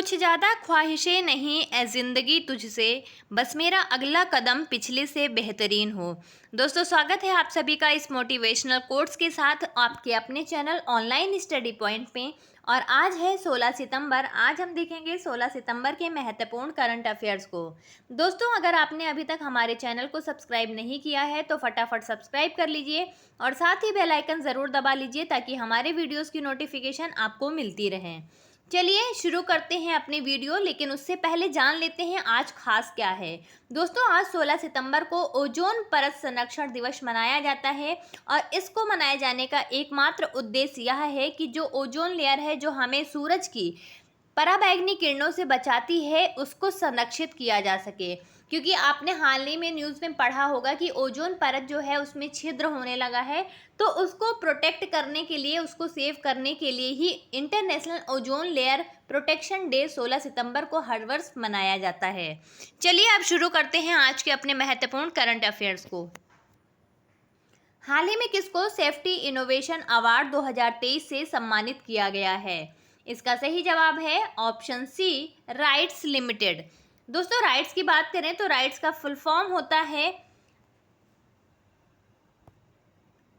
कुछ ज़्यादा ख्वाहिशें नहीं ए ज़िंदगी तुझसे, बस मेरा अगला कदम पिछले से बेहतरीन हो। दोस्तों, स्वागत है आप सभी का इस मोटिवेशनल कोट्स के साथ आपके अपने चैनल ऑनलाइन स्टडी पॉइंट पे। और आज है 16 सितंबर। आज हम देखेंगे 16 सितंबर के महत्वपूर्ण करंट अफेयर्स को। दोस्तों, अगर आपने अभी तक हमारे चैनल को सब्सक्राइब नहीं किया है तो फटाफट सब्सक्राइब कर लीजिए और साथ ही बेल आइकन ज़रूर दबा लीजिए ताकि हमारे वीडियोज़ की नोटिफिकेशन आपको मिलती रहे। चलिए शुरू करते हैं अपनी वीडियो, लेकिन उससे पहले जान लेते हैं आज खास क्या है। दोस्तों, आज 16 सितंबर को ओजोन परत संरक्षण दिवस मनाया जाता है और इसको मनाए जाने का एकमात्र उद्देश्य यह है कि जो ओजोन लेयर है, जो हमें सूरज की पराबैंगनी किरणों से बचाती है, उसको संरक्षित किया जा सके। क्योंकि आपने हाल ही में न्यूज़ में पढ़ा होगा कि ओजोन परत जो है उसमें छिद्र होने लगा है, तो उसको प्रोटेक्ट करने के लिए, उसको सेव करने के लिए ही international ozone layer protection day 16 सितंबर को हर वर्ष मनाया जाता है। चलिए अब शुरू करते हैं आज के अपने महत्वपूर्ण करंट अफेयर्स को। हाल ही में किसको सेफ्टी इनोवेशन अवार्ड 2023 से सम्मानित किया गया है? इसका सही जवाब है ऑप्शन सी, राइट्स लिमिटेड। दोस्तों, राइट्स की बात करें तो राइट्स का फुल फॉर्म होता है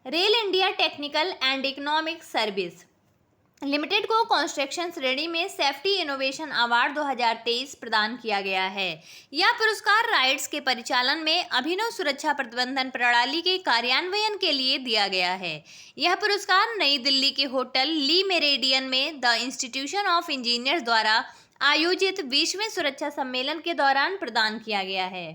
rail India technical and economic service limited को कंस्ट्रक्शन श्रेणी में सेफ्टी इनोवेशन अवार्ड 2023 प्रदान किया गया है। यह पुरस्कार राइट्स के परिचालन में अभिनव सुरक्षा प्रबंधन प्रणाली के कार्यान्वयन के लिए दिया गया है। यह पुरस्कार नई दिल्ली के होटल ली मेरिडियन में द इंस्टीट्यूशन ऑफ इंजीनियर्स द्वारा आयोजित 20वें सुरक्षा सम्मेलन के दौरान प्रदान किया गया है।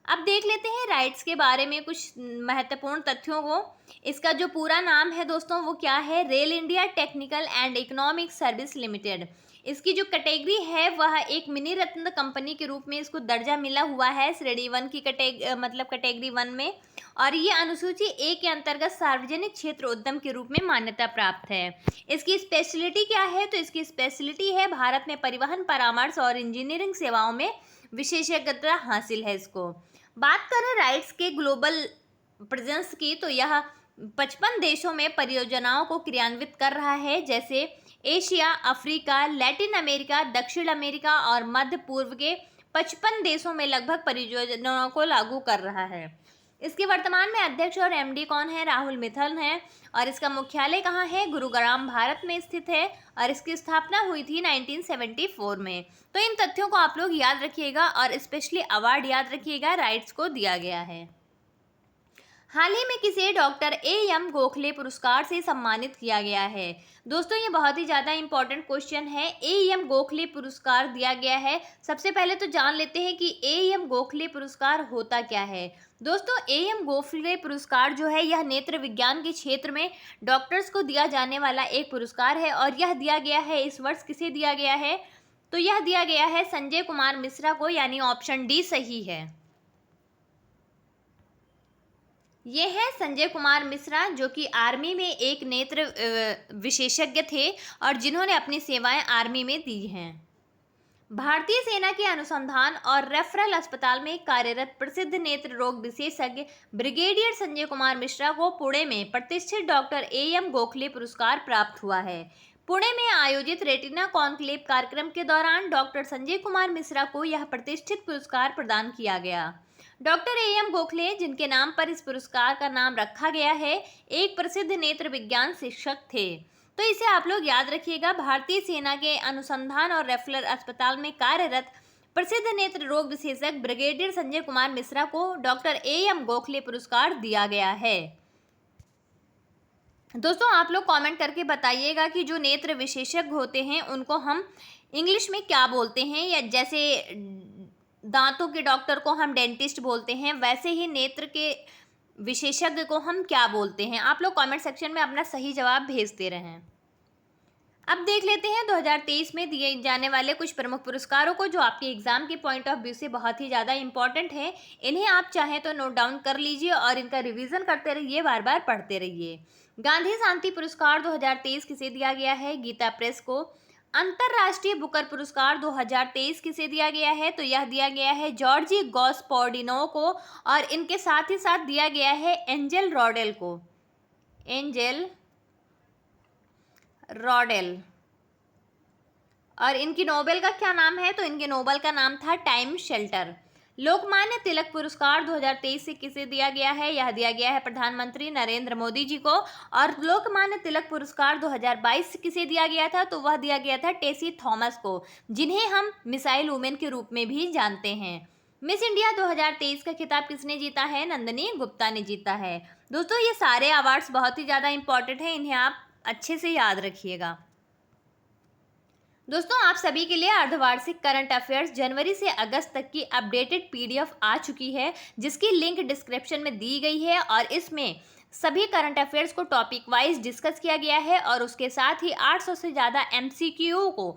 अब देख लेते हैं राइट्स के बारे में कुछ महत्वपूर्ण तथ्यों को। इसका जो पूरा नाम है दोस्तों वो क्या है? Rail India technical and economic service limited. इसकी जो कैटेगरी है वह एक मिनी रत्न कंपनी के रूप में इसको दर्जा मिला हुआ है श्रेणी 1 की कैटेगरी 1 में। और ये अनुसूची ए के अंतर्गत सार्वजनिक क्षेत्र उद्यम के रूप में मान्यता प्राप्त है। इसकी स्पेशलिटी क्या है? तो इसकी स्पेशलिटी है भारत में परिवहन परामर्श और इंजीनियरिंग सेवाओं में विशेषज्ञता हासिल है इसको। बात करें राइट्स के ग्लोबल प्रेजेंस की, तो यह 55 देशों में परियोजनाओं को क्रियान्वित कर रहा है, जैसे एशिया, अफ्रीका, लैटिन अमेरिका, दक्षिण अमेरिका और मध्य पूर्व के 55 देशों में लगभग परियोजनाओं को लागू कर रहा है। इसके वर्तमान में अध्यक्ष और एमडी कौन है? राहुल मित्तल हैं। और इसका मुख्यालय कहाँ है? गुरुग्राम भारत में स्थित है और इसकी स्थापना हुई थी 1974 में। तो इन तथ्यों को आप लोग याद रखिएगा और स्पेशली अवार्ड याद रखिएगा, राइट्स को दिया गया है। हाल ही में किसे डॉक्टर एएम गोखले पुरस्कार से सम्मानित किया गया है? दोस्तों, ये बहुत ही ज़्यादा इंपॉर्टेंट क्वेश्चन है। एएम गोखले पुरस्कार दिया गया है। सबसे पहले तो जान लेते हैं कि एएम गोखले पुरस्कार होता क्या है। दोस्तों, एएम गोखले पुरस्कार जो है यह नेत्र विज्ञान के क्षेत्र में डॉक्टर्स को दिया जाने वाला एक पुरस्कार है और यह दिया गया है इस वर्ष किसे दिया गया है? तो यह दिया गया है संजय कुमार मिश्रा को, यानी ऑप्शन डी सही है। ये है संजय कुमार मिश्रा, जो कि आर्मी में एक नेत्र विशेषज्ञ थे और जिन्होंने अपनी सेवाएं आर्मी में दी हैं। भारतीय सेना के अनुसंधान और रेफरल अस्पताल में कार्यरत प्रसिद्ध नेत्र रोग विशेषज्ञ ब्रिगेडियर संजय कुमार मिश्रा को पुणे में प्रतिष्ठित डॉक्टर एएम गोखले पुरस्कार प्राप्त हुआ है। पुणे में आयोजित रेटिना कॉन्क्लेव कार्यक्रम के दौरान डॉक्टर संजय कुमार मिश्रा को यह प्रतिष्ठित पुरस्कार प्रदान किया गया। डॉक्टर एएम गोखले, जिनके नाम पर इस पुरस्कार का नाम रखा गया है, एक प्रसिद्ध नेत्र विज्ञान शिक्षक थे। तो इसे आप लोग याद रखिएगा। भारतीय सेना के अनुसंधान और रेफरल अस्पताल में कार्यरत प्रसिद्ध नेत्र रोग विशेषज्ञ ब्रिगेडियर संजय कुमार मिश्रा को डॉक्टर एएम गोखले पुरस्कार दिया गया है। दोस्तों, आप लोग कमेंट करके बताइएगा कि जो नेत्र विशेषज्ञ होते हैं उनको हम इंग्लिश में क्या बोलते हैं, या जैसे दांतों के डॉक्टर को हम डेंटिस्ट बोलते हैं, वैसे ही नेत्र के विशेषज्ञ को हम क्या बोलते हैं? आप लोग कमेंट सेक्शन में अपना सही जवाब भेजते रहें। अब देख लेते हैं 2023 में दिए जाने वाले कुछ प्रमुख पुरस्कारों को, जो आपके एग्जाम के पॉइंट ऑफ व्यू से बहुत ही ज़्यादा इंपॉर्टेंट है। इन्हें आप चाहें तो नोट डाउन कर लीजिए और इनका रिवीजन करते रहिए, बार बार पढ़ते रहिए। गांधी शांति पुरस्कार 2023 किसे दिया गया है? गीता प्रेस को। अंतर्राष्ट्रीय बुकर पुरस्कार 2023 किसे दिया गया है? तो यह दिया गया है जॉर्जी गॉस्पोडिनो को और इनके साथ ही साथ दिया गया है एंजल रॉडेल को। एंजल रॉडेल। और इनकी नोबेल का क्या नाम है? तो इनके नोबेल का नाम था टाइम शेल्टर। लोकमान्य तिलक पुरस्कार 2023 से किसे दिया गया है? यह दिया गया है प्रधानमंत्री नरेंद्र मोदी जी को। और लोकमान्य तिलक पुरस्कार 2022 से किसे दिया गया था? तो वह दिया गया था टेसी थॉमस को, जिन्हें हम मिसाइल वुमेन के रूप में भी जानते हैं। मिस इंडिया 2023 का खिताब किसने जीता है? नंदिनी गुप्ता ने जीता है। दोस्तों ये सारे अवार्ड्स बहुत ही ज़्यादा इंपॉर्टेंट हैं, इन्हें आप अच्छे से याद रखिएगा। दोस्तों आप सभी के लिए अर्धवार्षिक करंट अफेयर्स जनवरी से अगस्त तक की अपडेटेड पीडीएफ आ चुकी है, जिसकी लिंक डिस्क्रिप्शन में दी गई है। और इसमें सभी करंट अफेयर्स को टॉपिक वाइज डिस्कस किया गया है और उसके साथ ही 800 से ज़्यादा एमसीक्यू को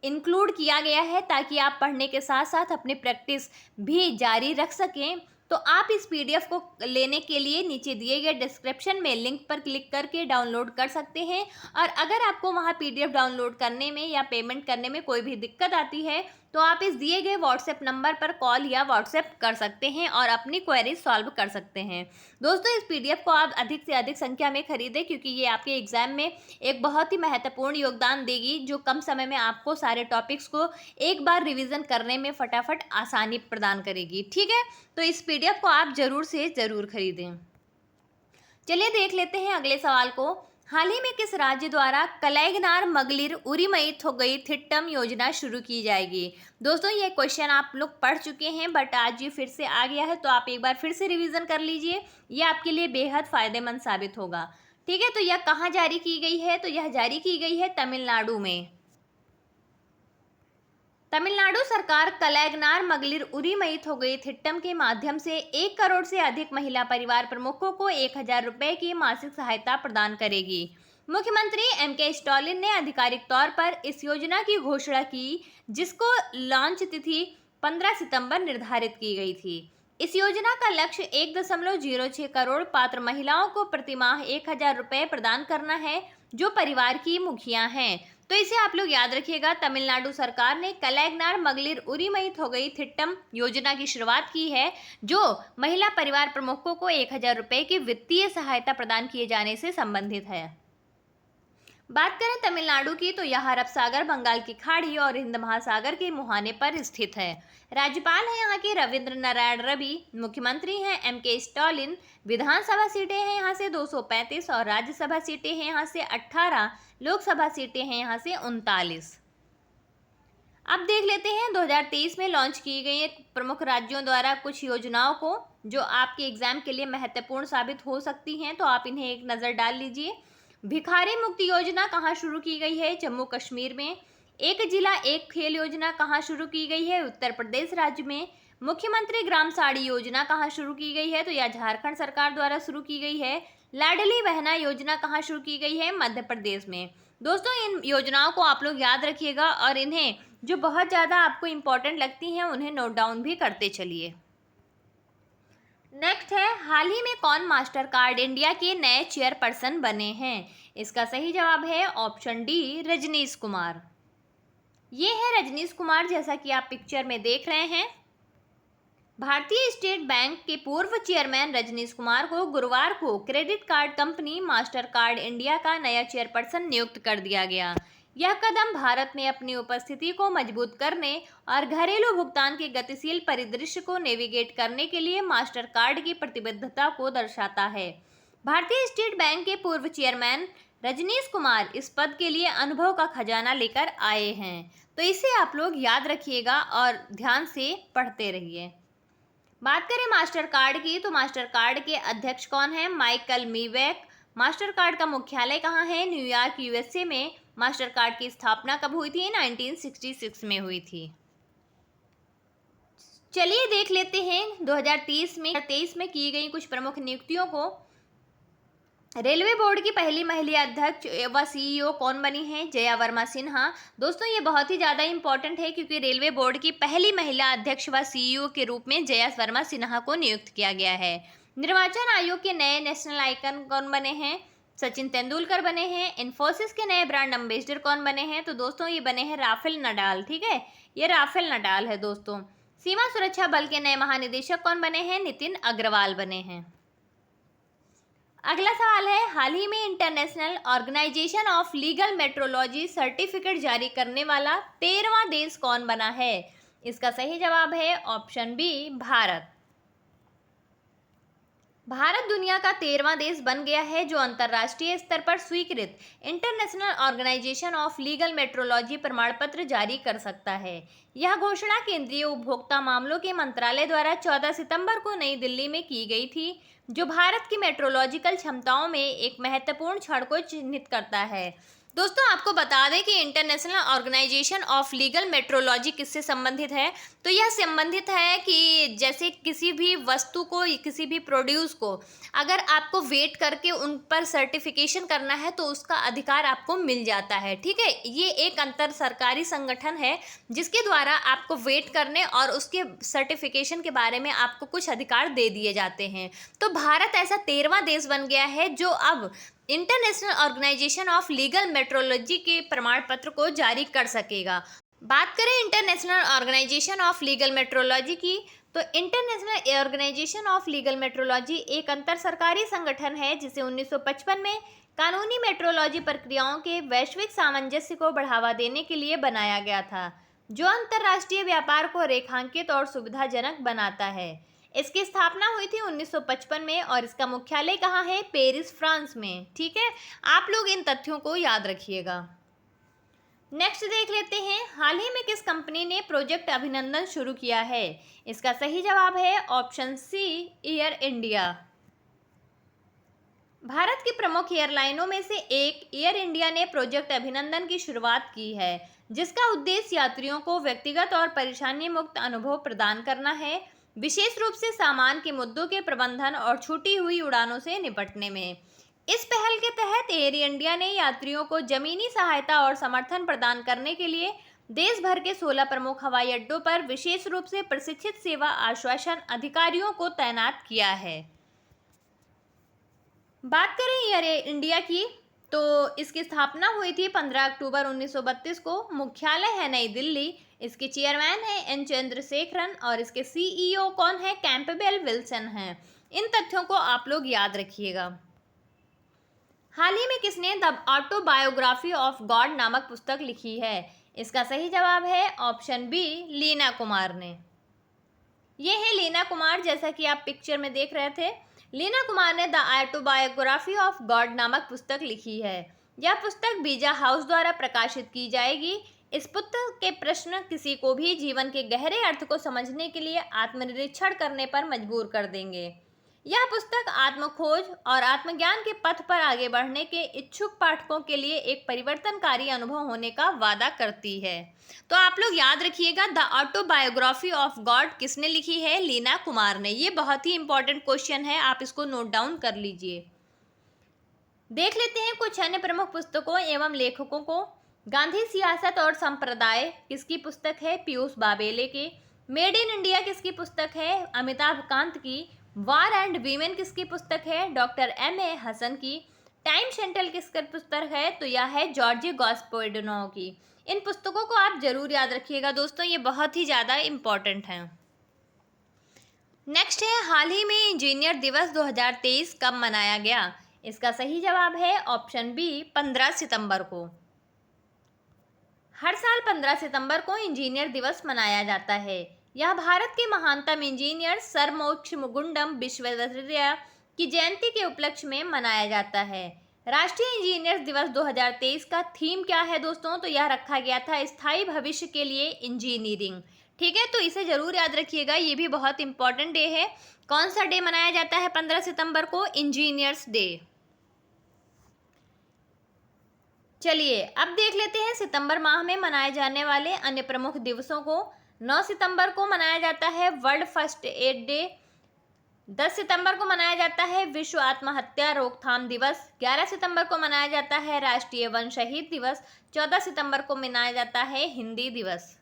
इंक्लूड किया गया है, ताकि आप पढ़ने के साथ साथ अपनी प्रैक्टिस भी जारी रख सकें। तो आप इस पीडीएफ को लेने के लिए नीचे दिए गए डिस्क्रिप्शन में लिंक पर क्लिक करके डाउनलोड कर सकते हैं। और अगर आपको वहां पीडीएफ डाउनलोड करने में या पेमेंट करने में कोई भी दिक्कत आती है, तो आप इस दिए गए व्हाट्सएप नंबर पर कॉल या व्हाट्सएप कर सकते हैं और अपनी क्वेरी सॉल्व कर सकते हैं। दोस्तों इस पीडीएफ को आप अधिक से अधिक संख्या में खरीदें, क्योंकि ये आपके एग्जाम में एक बहुत ही महत्वपूर्ण योगदान देगी, जो कम समय में आपको सारे टॉपिक्स को एक बार रिवीजन करने में फटाफट आसानी प्रदान करेगी। ठीक है, तो इस पीडीएफ को आप जरूर से जरूर खरीदें। चलिए देख लेते हैं अगले सवाल को। हाल ही में किस राज्य द्वारा कलैगनार मगलिर उरिमई थोगई थिट्टम योजना शुरू की जाएगी? दोस्तों ये क्वेश्चन आप लोग पढ़ चुके हैं, बट आज ये फिर से आ गया है, तो आप एक बार फिर से रिवीजन कर लीजिए, ये आपके लिए बेहद फायदेमंद साबित होगा। ठीक है, तो यह कहाँ जारी की गई है? तो यह जारी की गई है तमिलनाडु में। तमिलनाडु सरकार कलैगनार मगलिर उरिमई थोगई थिट्टम के माध्यम से 1 करोड़ से अधिक महिला परिवार प्रमुखों को 1000 रुपए की मासिक सहायता प्रदान करेगी। मुख्यमंत्री एमके स्टालिन ने आधिकारिक तौर पर इस योजना की घोषणा की, जिसको लॉन्च तिथि 15 सितंबर निर्धारित की गई थी। इस योजना का लक्ष्य 1.06 करोड़ पात्र महिलाओं को प्रतिमाह 1000 रुपए प्रदान करना है, जो परिवार की मुखिया हैं। तो इसे आप लोग याद रखिएगा। तमिलनाडु सरकार ने कलैगनार मगलिर उरिमई थोगई थिट्टम योजना की शुरुआत की है, जो महिला परिवार प्रमुखों को 1000 रुपए की वित्तीय सहायता प्रदान किए जाने से संबंधित है। बात करें तमिलनाडु की, तो यह अरब सागर, बंगाल की खाड़ी और हिंद महासागर के मुहाने पर स्थित है। राज्यपाल हैं यहाँ के रविंद्र नारायण रवि, मुख्यमंत्री हैं एमके स्टालिन, विधानसभा सीटें हैं यहाँ से 235 और राज्यसभा सीटें हैं यहाँ से 18, लोकसभा सीटें हैं यहाँ से 39। अब देख लेते हैं 2023 में लॉन्च की गई प्रमुख राज्यों द्वारा कुछ योजनाओं को, जो आपके एग्जाम के लिए महत्वपूर्ण साबित हो सकती हैं, तो आप इन्हें एक नज़र डाल लीजिए। भिखारी मुक्ति योजना कहाँ शुरू की गई है? जम्मू कश्मीर में। एक जिला एक खेल योजना कहाँ शुरू की गई है? उत्तर प्रदेश राज्य में। मुख्यमंत्री ग्राम साड़ी योजना कहाँ शुरू की गई है? तो यह झारखंड सरकार द्वारा शुरू की गई है। लाडली बहना योजना कहाँ शुरू की गई है? मध्य प्रदेश में। दोस्तों इन योजनाओं को आप लोग याद रखिएगा और इन्हें जो बहुत ज़्यादा आपको इम्पोर्टेंट लगती हैं उन्हें नोट डाउन भी करते चलिए। नेक्स्ट है, हाल ही में कौन मास्टर कार्ड इंडिया के नए चेयरपर्सन बने हैं? इसका सही जवाब है ऑप्शन डी, रजनीश कुमार। ये है रजनीश कुमार, जैसा कि आप पिक्चर में देख रहे हैं। भारतीय स्टेट बैंक के पूर्व चेयरमैन रजनीश कुमार को गुरुवार को credit card company master card India का नया चेयरपर्सन नियुक्त कर दिया गया। यह कदम भारत में अपनी उपस्थिति को मजबूत करने और घरेलू भुगतान के गतिशील परिदृश्य को नेविगेट करने के लिए मास्टर कार्ड की प्रतिबद्धता को दर्शाता है। भारतीय स्टेट बैंक के पूर्व चेयरमैन रजनीश कुमार इस पद के लिए अनुभव का खजाना लेकर आए हैं, तो इसे आप लोग याद रखिएगा और ध्यान से पढ़ते रहिए। बात करें मास्टर कार्ड की, तो मास्टर कार्ड के अध्यक्ष कौन है? माइकल मीवैक। मास्टर कार्ड का मुख्यालय कहाँ है? न्यूयॉर्क यूएसए में। मास्टर कार्ड की स्थापना कब हुई थी? 1966 में हुई थी। चलिए देख लेते हैं 2023 में की गई कुछ प्रमुख नियुक्तियों को। रेलवे बोर्ड की पहली महिला अध्यक्ष व सीईओ कौन बनी है? जया वर्मा सिन्हा। दोस्तों ये बहुत ही ज़्यादा इंपॉर्टेंट है, क्योंकि रेलवे बोर्ड की पहली महिला अध्यक्ष व सीईओ के रूप में जया वर्मा सिन्हा को नियुक्त किया गया है। निर्वाचन आयोग के नए नेशनल आइकन कौन बने हैं? सचिन तेंदुलकर बने हैं। इन्फोसिस के नए ब्रांड एम्बेसडर कौन बने हैं? तो दोस्तों ये बने हैं राफेल नडाल। ठीक है, ये राफेल नडाल है दोस्तों। सीमा सुरक्षा बल के नए महानिदेशक कौन बने हैं? नितिन अग्रवाल बने हैं। अगला सवाल है, हाल ही में International Organization of Legal Metrology certificate जारी करने वाला 13वां देश कौन बना है? इसका सही जवाब है ऑप्शन बी, भारत। भारत दुनिया का 13वां देश बन गया है जो अंतर्राष्ट्रीय स्तर पर स्वीकृत International Organization of Legal Metrology प्रमाण पत्र जारी कर सकता है। यह घोषणा केंद्रीय उपभोक्ता मामलों के मंत्रालय द्वारा 14 सितंबर को नई दिल्ली में की गई थी, जो भारत की मेट्रोलॉजिकल क्षमताओं में एक महत्वपूर्ण क्षण को चिन्हित करता है। दोस्तों, आपको बता दें कि International Organization of Legal Metrology किससे संबंधित है? तो यह संबंधित है कि जैसे किसी भी वस्तु को, किसी भी प्रोड्यूस को अगर आपको वेट करके उन पर सर्टिफिकेशन करना है तो उसका अधिकार आपको मिल जाता है। ठीक है, ये एक अंतर सरकारी संगठन है जिसके द्वारा आपको वेट करने और उसके सर्टिफिकेशन के बारे में आपको कुछ अधिकार दे दिए जाते हैं। तो भारत ऐसा 13वां देश बन गया है जो अब International Organization of Legal Metrology के प्रमाण पत्र को जारी कर सकेगा। बात करें International Organization of Legal Metrology की, तो International Organization of Legal Metrology एक अंतर सरकारी संगठन है जिसे 1955 में कानूनी मेट्रोलॉजी प्रक्रियाओं के वैश्विक सामंजस्य को बढ़ावा देने के लिए बनाया गया था, जो अंतर्राष्ट्रीय व्यापार को रेखांकित और सुविधाजनक बनाता है। इसकी स्थापना हुई थी 1955 में और इसका मुख्यालय कहाँ है? पेरिस, फ्रांस में। ठीक है, आप लोग इन तथ्यों को याद रखिएगा। नेक्स्ट देख लेते हैं, हाल ही में किस कंपनी ने प्रोजेक्ट अभिनंदन शुरू किया है? इसका सही जवाब है ऑप्शन सी, एयर इंडिया। भारत की प्रमुख एयरलाइनों में से एक एयर इंडिया ने प्रोजेक्ट अभिनंदन की शुरुआत की है, जिसका उद्देश्य यात्रियों को व्यक्तिगत और परेशानी मुक्त अनुभव प्रदान करना है, विशेष रूप से सामान के मुद्दों के प्रबंधन और छूटी हुई उड़ानों से निपटने में। इस पहल के तहत एयर इंडिया ने यात्रियों को जमीनी सहायता और समर्थन प्रदान करने के लिए देश भर के 16 प्रमुख हवाई अड्डों पर विशेष रूप से प्रशिक्षित सेवा आश्वासन अधिकारियों को तैनात किया है। बात करें एयर इंडिया की, तो इसकी स्थापना हुई थी 15 अक्टूबर 1932 को। मुख्यालय है नई दिल्ली। इसके चेयरमैन है एन चंद्रशेखरन और इसके सीईओ कौन है? कैंपबेल विल्सन हैं। इन तथ्यों को आप लोग याद रखिएगा। हाल ही में किसने द ऑटोबायोग्राफी ऑफ गॉड नामक पुस्तक लिखी है? इसका सही जवाब है ऑप्शन बी, लीना कुमार ने। ये है लीना कुमार, जैसा कि आप पिक्चर में देख रहे थे। लीना कुमार ने द ऑटोबायोग्राफी ऑफ गॉड नामक पुस्तक लिखी है। यह पुस्तक बीजा हाउस द्वारा प्रकाशित की जाएगी। इस पुस्तक के प्रश्न किसी को भी जीवन के गहरे अर्थ को समझने के लिए आत्मनिरीक्षण करने पर मजबूर कर देंगे। यह पुस्तक आत्मखोज और आत्मज्ञान के पथ पर आगे बढ़ने के इच्छुक पाठकों के लिए एक परिवर्तनकारी अनुभव होने का वादा करती है। तो आप लोग याद रखिएगा, द ऑटोबायोग्राफी ऑफ गॉड किसने लिखी है? लीना कुमार ने। ये बहुत ही इंपॉर्टेंट क्वेश्चन है, आप इसको नोट डाउन कर लीजिए। देख लेते हैं कुछ अन्य प्रमुख पुस्तकों एवं लेखकों को। गांधी सियासत और संप्रदाय किसकी पुस्तक है? पीयूष बाबेले के। मेड इन इंडिया किसकी पुस्तक है? अमिताभ कांत की। वार एंड वीमेन किसकी पुस्तक है? Doctor M.A. हसन की। टाइम सेंट्रल किसकी पुस्तक है? तो यह है जॉर्ज गॉस्पोडिनो की। इन पुस्तकों को आप जरूर याद रखिएगा दोस्तों, ये बहुत ही ज़्यादा इम्पॉर्टेंट हैं। नेक्स्ट है, हाल ही में इंजीनियर दिवस 2023 कब मनाया गया? इसका सही जवाब है ऑप्शन बी, 15 सितंबर को। हर साल 15 सितंबर को इंजीनियर दिवस मनाया जाता है। यह भारत के महानतम इंजीनियर सर मोक्षगुंडम विश्वेश्वरैया की जयंती के उपलक्ष्य में मनाया जाता है। राष्ट्रीय इंजीनियर्स दिवस 2023 का थीम क्या है दोस्तों? तो यह रखा गया था स्थायी भविष्य के लिए इंजीनियरिंग। ठीक है, तो इसे जरूर याद रखिएगा, ये भी बहुत इंपॉर्टेंट डे है। कौन सा डे मनाया जाता है 15 सितंबर को? Engineers day. चलिए अब देख लेते हैं सितंबर माह में मनाए जाने वाले अन्य प्रमुख दिवसों को। 9 सितंबर को मनाया जाता है वर्ल्ड फर्स्ट एड डे। 10 सितंबर को मनाया जाता है विश्व आत्महत्या रोकथाम दिवस। 11 सितंबर को मनाया जाता है राष्ट्रीय वन शहीद दिवस। 14 सितंबर को मनाया जाता है हिंदी दिवस।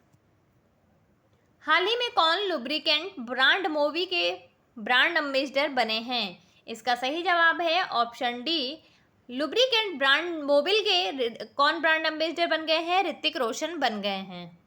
हाल ही में कौन लुब्रिकेंट ब्रांड मोबी के ब्रांड एम्बेसडर बने हैं? इसका सही जवाब है option D, lubricant brand Mobil के कौन ब्रांड एम्बेसडर बन गए हैं? ऋतिक रोशन बन गए हैं।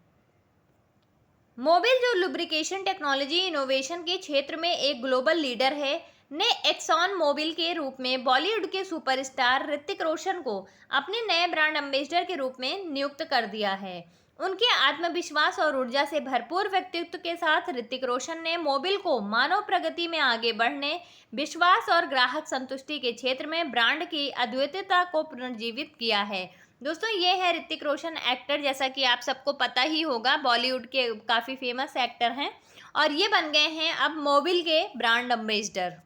मोबिल जो लुब्रिकेशन टेक्नोलॉजी इनोवेशन के क्षेत्र में एक ग्लोबल लीडर है, ने एक्सॉन मोबिल के रूप में बॉलीवुड के सुपरस्टार ऋतिक रोशन को अपने नए ब्रांड एम्बेसडर के रूप में नियुक्त कर दिया है। उनके आत्मविश्वास और ऊर्जा से भरपूर व्यक्तित्व के साथ ऋतिक रोशन ने मोबिल को मानव प्रगति में आगे बढ़ने, विश्वास और ग्राहक संतुष्टि के क्षेत्र में ब्रांड की अद्वितीयता को पुनर्जीवित किया है। दोस्तों, ये है ऋतिक रोशन एक्टर, जैसा कि आप सबको पता ही होगा, बॉलीवुड के काफ़ी फेमस एक्टर हैं और ये बन गए हैं अब मोबिल के ब्रांड एम्बेसडर।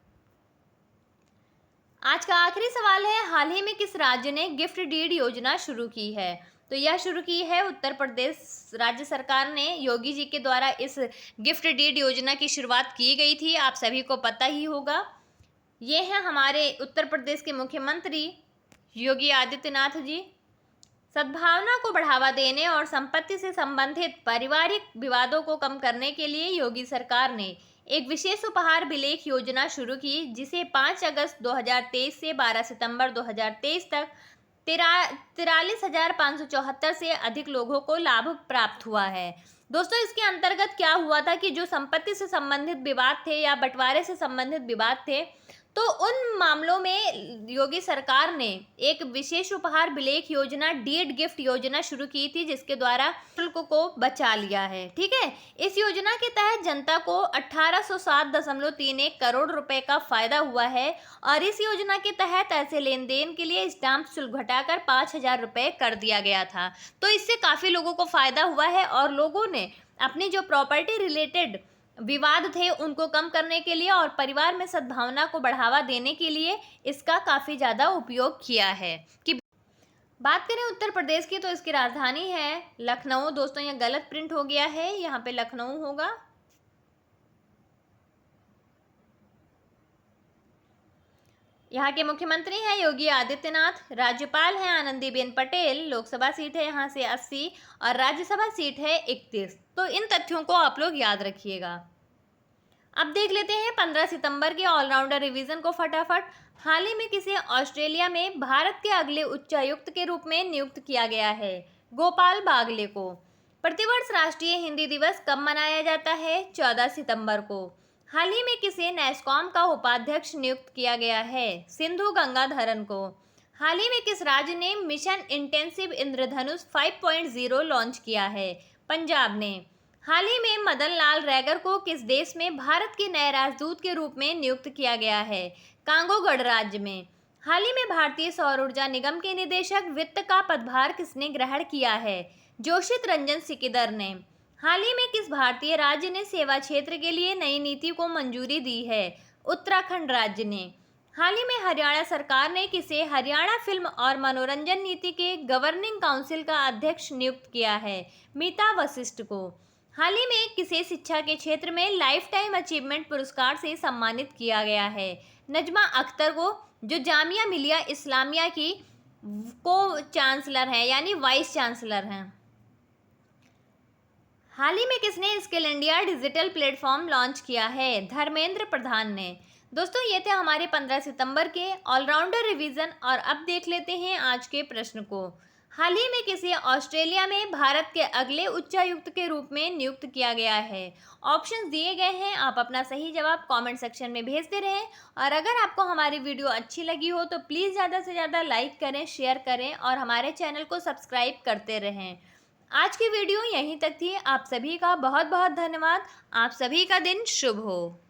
आज का आखिरी सवाल है, हाल ही में किस राज्य ने गिफ्ट डीड योजना शुरू की है? तो यह शुरू की है उत्तर प्रदेश राज्य सरकार ने। योगी जी के द्वारा इस गिफ्ट डीड योजना की शुरुआत की गई थी, आप सभी को पता ही होगा। ये हैं हमारे उत्तर प्रदेश के मुख्यमंत्री योगी आदित्यनाथ जी। सद्भावना को बढ़ावा देने और संपत्ति से संबंधित पारिवारिक विवादों को कम करने के लिए योगी सरकार ने एक विशेष उपहार विलेख योजना शुरू की, जिसे 5 अगस्त 2023 से 12 सितंबर 2023 तक 43,574 से अधिक लोगों को लाभ प्राप्त हुआ है। दोस्तों, इसके अंतर्गत क्या हुआ था कि जो संपत्ति से संबंधित विवाद थे या बंटवारे से संबंधित विवाद थे, तो उन मामलों में योगी सरकार ने एक विशेष उपहार विलेख योजना, डीड गिफ्ट योजना शुरू की थी, जिसके द्वारा शुल्क को बचा लिया है। ठीक है, इस योजना के तहत जनता को 1807.31 करोड़ रुपए का फायदा हुआ है और इस योजना के तहत ऐसे लेन देन के लिए स्टाम्प शुल्क घटाकर 5,000 रुपये कर दिया गया था। तो इससे काफ़ी लोगों को फायदा हुआ है और लोगों ने अपनी जो प्रॉपर्टी रिलेटेड विवाद थे उनको कम करने के लिए और परिवार में सद्भावना को बढ़ावा देने के लिए इसका काफ़ी ज़्यादा उपयोग किया है। कि बात करें उत्तर प्रदेश की, तो इसकी राजधानी है लखनऊ। दोस्तों, यह गलत प्रिंट हो गया है, यहाँ पे लखनऊ होगा। यहाँ के मुख्यमंत्री हैं योगी आदित्यनाथ, राज्यपाल हैं आनंदीबेन पटेल, लोकसभा सीट है यहाँ से 80 और राज्यसभा सीट है 31। तो इन तथ्यों को आप लोग याद रखिएगा। अब देख लेते हैं 15 सितंबर के ऑलराउंडर रिवीजन को फटाफट। हाल ही में किसे ऑस्ट्रेलिया में भारत के अगले उच्चायुक्त के रूप में नियुक्त किया गया है? गोपाल बागले को। प्रतिवर्ष राष्ट्रीय हिंदी दिवस कब मनाया जाता है? 14 सितंबर को। हाल ही में किसे नैस्कॉम का उपाध्यक्ष नियुक्त किया गया है? सिंधु गंगाधरन को। हाल ही में किस राज्य ने मिशन इंटेंसिव इंद्रधनुष 5.0 लॉन्च किया है? पंजाब ने। हाल ही में मदन लाल रैगर को किस देश में भारत के नए राजदूत के रूप में नियुक्त किया गया है? कांगो गणराज्य में। हाल ही में भारतीय सौर ऊर्जा निगम के निदेशक वित्त का पदभार किसने ग्रहण किया है? जोशित रंजन सिकदर ने। हाल ही में किस भारतीय राज्य ने सेवा क्षेत्र के लिए नई नीति को मंजूरी दी है? उत्तराखंड राज्य ने। हाल ही में हरियाणा सरकार ने किसे हरियाणा फिल्म और मनोरंजन नीति के गवर्निंग काउंसिल का अध्यक्ष नियुक्त किया है? मीता वशिष्ठ को। हाल ही में किसे शिक्षा के क्षेत्र में लाइफ टाइम अचीवमेंट पुरस्कार से सम्मानित किया गया है? नजमा अख्तर को, जो जामिया मिलिया इस्लामिया की को चांसलर हैं, यानी वाइस चांसलर हैं। हाल ही में किसने skill India digital platform launch किया है? धर्मेंद्र प्रधान ने। दोस्तों, ये थे हमारे 15 सितंबर के ऑलराउंडर रिवीजन और अब देख लेते हैं आज के प्रश्न को। हाल ही में किसे ऑस्ट्रेलिया में भारत के अगले उच्चायुक्त के रूप में नियुक्त किया गया है? ऑप्शंस दिए गए हैं, आप अपना सही जवाब कमेंट सेक्शन में भेजते रहें और अगर आपको हमारी वीडियो अच्छी लगी हो तो प्लीज़ ज़्यादा से ज़्यादा लाइक करें, शेयर करें और हमारे चैनल को सब्सक्राइब करते रहें। आज की वीडियो यहीं तक थी। आप सभी का बहुत बहुत धन्यवाद। आप सभी का दिन शुभ हो।